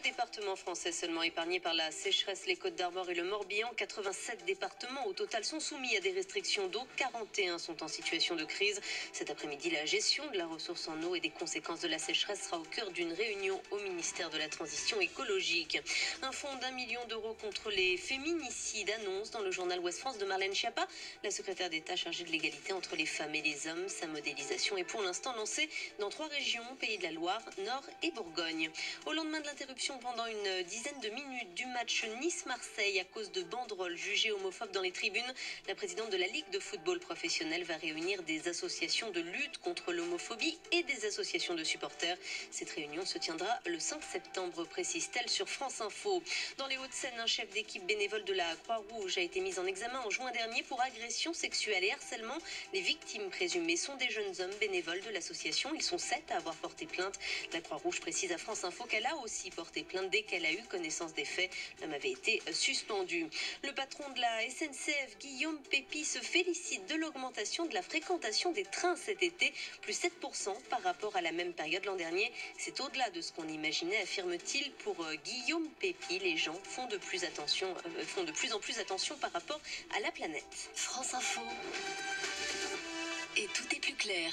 départements français seulement épargnés par la sécheresse, les Côtes-d'Armor et le Morbihan. 87 départements au total sont soumis à des restrictions d'eau. 41 sont en situation de crise. Cet après-midi, la gestion de la ressource en eau et des conséquences de la sécheresse sera au cœur d'une réunion au ministère de la Transition écologique. Un fonds d'1 million d'euros contre les féminicides annonce dans le journal Ouest France de Marlène Schiappa, la secrétaire d'État chargée de l'égalité entre les femmes et les hommes. Sa modélisation est pour l'instant lancée dans 3 régions, Pays de la Loire, Nord et Bourgogne. Au lendemain de l'interruption pendant une dizaine de minutes du match Nice-Marseille à cause de banderoles jugées homophobes dans les tribunes, la présidente de la Ligue de football professionnel va réunir des associations de lutte contre l'homophobie et des associations de supporters. Cette réunion se tiendra le 5 septembre, précise-t-elle sur France Info. Dans les Hauts-de-Seine, un chef d'équipe bénévole de la Croix-Rouge a été mis en examen en juin dernier pour agression sexuelle et harcèlement. Les victimes présumées sont des jeunes hommes bénévoles de l'association. Ils sont 7 à avoir porté plainte. La Croix-Rouge précise à France Info qu'elle a aussi porté plainte dès qu'elle a eu connaissance des faits. L'homme avait été suspendu. Le patron de la SNCF, Guillaume Pépi, se félicite de l'augmentation de la fréquentation des trains cet été, plus 7% par rapport à la même période l'an dernier. C'est au-delà de ce qu'on imaginait, affirme-t-il. Pour Guillaume Pépi, les gens font de plus en plus attention par rapport à la planète. France Info. Et tout est plus clair.